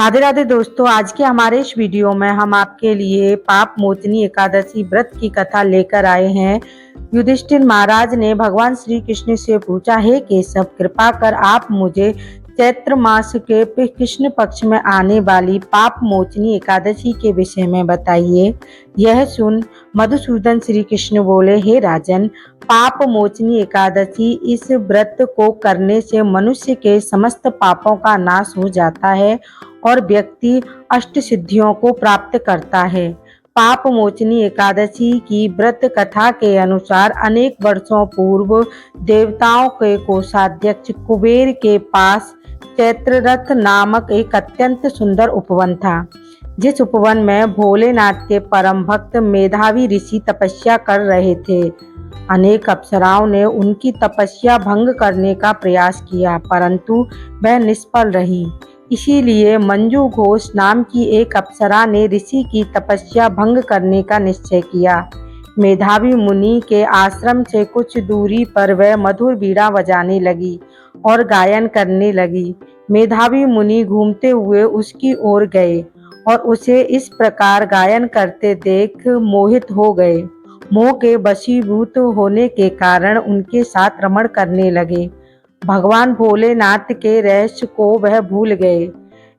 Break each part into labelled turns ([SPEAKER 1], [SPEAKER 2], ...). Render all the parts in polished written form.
[SPEAKER 1] राधे राधे दोस्तों, आज के हमारे इस वीडियो में हम आपके लिए पाप मोचनी एकादशी व्रत की कथा लेकर आए हैं। युधिष्ठिर महाराज ने भगवान श्री कृष्ण से पूछा, हे केशव, कृपा कर आप मुझे चैत्र मास के कृष्ण पक्ष में आने वाली पाप मोचनी एकादशी के विषय में बताइए। यह सुन मधुसूदन श्री कृष्ण बोले, हे राजन, पाप मोचनी एकादशी, इस व्रत को करने से मनुष्य के समस्त पापों का नाश हो जाता है और व्यक्ति अष्ट सिद्धियों को प्राप्त करता है। पाप मोचनी एकादशी की व्रत कथा के अनुसार अनेक वर्षों पूर्व देवताओं के कोषाध्यक्ष कुबेर के पास चैत्ररथ नामक एक अत्यंत सुंदर उपवन था। जिस उपवन में भोलेनाथ के परम भक्त मेधावी ऋषि तपस्या कर रहे थे। अनेक अप्सराओं ने उनकी तपस्या भंग करने का प्रयास किया, परंतु वह निष्फल रही। इसीलिए मंजू घोष नाम की एक अप्सरा ने ऋषि की तपस्या भंग करने का निश्चय किया। मेधावी मुनि के आश्रम से कुछ दूरी पर वह मधुर बीड़ा बजाने लगी और गायन करने लगी। मेधावी मुनि घूमते हुए उसकी ओर गए और उसे इस प्रकार गायन करते देख मोहित हो गए। मोह के वशीभूत होने के कारण उनके साथ रमण करने लगे। भगवान भोलेनाथ के रहस्य को वह भूल गए।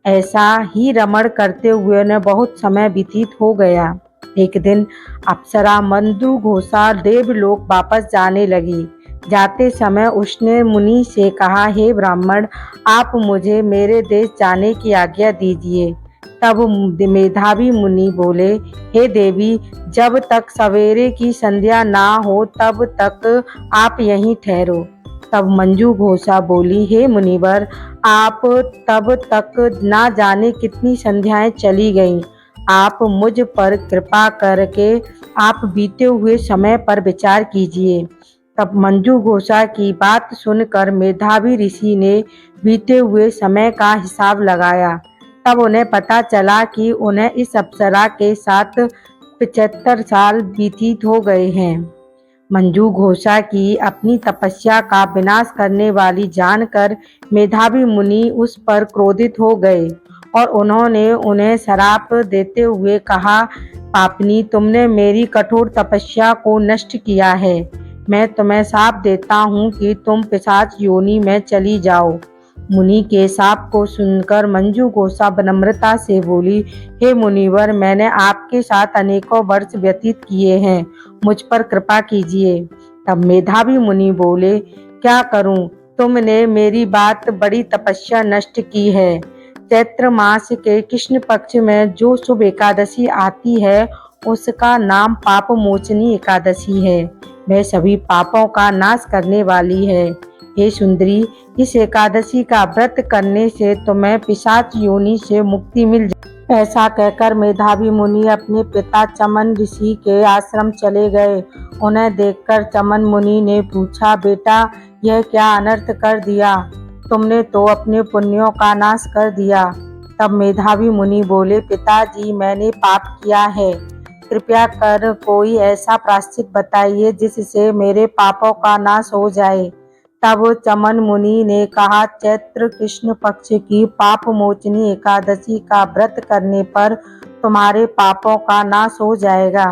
[SPEAKER 1] ऐसा ही रमण करते हुए उन्हें बहुत समय व्यतीत हो गया। एक दिन अप्सरा मंजू घोषा देवलोक वापस जाने लगी। जाते समय उसने मुनि से कहा, हे ब्राह्मण, आप मुझे मेरे देश जाने की आज्ञा दीजिए। तब मेधावी मुनि बोले, हे देवी, जब तक सवेरे की संध्या ना हो तब तक आप यहीं ठहरो। तब मंजू घोषा बोली, हे मुनिवर, आप तब तक ना जाने कितनी संध्याएं चली गईं। आप मुझ पर कृपा करके आप बीते हुए समय पर विचार कीजिए। तब मंजू घोषा की बात सुनकर मेधावी ऋषि ने बीते हुए समय का हिसाब लगाया। तब उन्हें पता चला कि उन्हें इस अप्सरा के साथ 75 साल व्यतीत हो गए हैं। मंजू घोषा की अपनी तपस्या का विनाश करने वाली जानकर मेधावी मुनि उस पर क्रोधित हो गए और उन्होंने उन्हें श्राप देते हुए कहा, पापनी, तुमने मेरी कठोर तपस्या को नष्ट किया है। मैं तुम्हें शाप देता हूँ कि तुम पिशाच योनि में चली जाओ। मुनि के शाप को सुनकर मंजू घोषा विनम्रता से बोली, हे मुनिवर, मैंने आपके साथ अनेकों वर्ष व्यतीत किए हैं, मुझ पर कृपा कीजिए। तब मेधावी मुनि बोले, क्या करूं, तुमने मेरी बात बड़ी तपस्या नष्ट की है। चैत्र मास के कृष्ण पक्ष में जो शुभ एकादशी आती है उसका नाम पाप मोचनी एकादशी है। वह सभी पापों का नाश करने वाली है। हे सुंदरी, इस एकादशी का व्रत करने से तुम्हें पिशाच योनि से मुक्ति मिल जाए। ऐसा कहकर मेधावी मुनि अपने पिता चमन ऋषि के आश्रम चले गए। उन्हें देखकर चमन मुनि ने पूछा, बेटा, यह क्या अनर्थ कर दिया? तुमने तो अपने पुण्यों का नाश कर दिया। तब मेधावी मुनि बोले, पिताजी, मैंने पाप किया है। कृपया कर कोई ऐसा प्रायश्चित बताइए जिससे मेरे पापों का नाश हो जाए। तब चमन मुनि ने कहा, चैत्र कृष्ण पक्ष की पाप मोचनी एकादशी का व्रत करने पर तुम्हारे पापों का नाश हो जाएगा।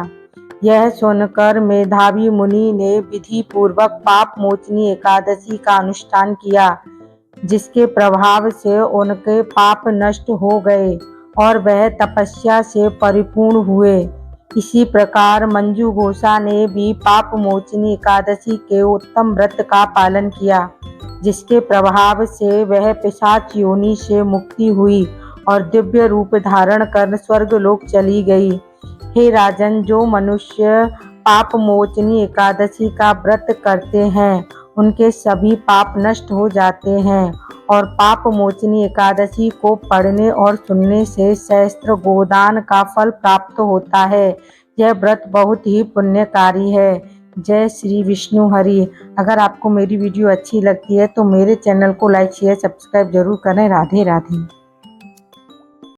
[SPEAKER 1] यह सुनकर मेधावी मुनि ने विधि पूर्वक पाप मोचनी एकादशी का अनुष्ठान किया, जिसके प्रभाव से उनके पाप नष्ट हो गए और वह तपस्या से परिपूर्ण हुए। इसी प्रकार मंजू घोषा ने भी पाप मोचनी एकादशी के उत्तम व्रत का पालन किया, जिसके प्रभाव से वह पिशाच योनि से मुक्ति हुई और दिव्य रूप धारण कर स्वर्गलोक चली गई। हे राजन, जो मनुष्य पाप मोचनी एकादशी का व्रत करते हैं उनके सभी पाप नष्ट हो जाते हैं और पाप मोचनी एकादशी को पढ़ने और सुनने से सहस्त्र गोदान का फल प्राप्त होता है। यह व्रत बहुत ही पुण्यकारी है। जय श्री विष्णु हरि। अगर आपको मेरी वीडियो अच्छी लगती है तो मेरे चैनल को लाइक शेयर सब्सक्राइब जरूर करें। राधे राधे।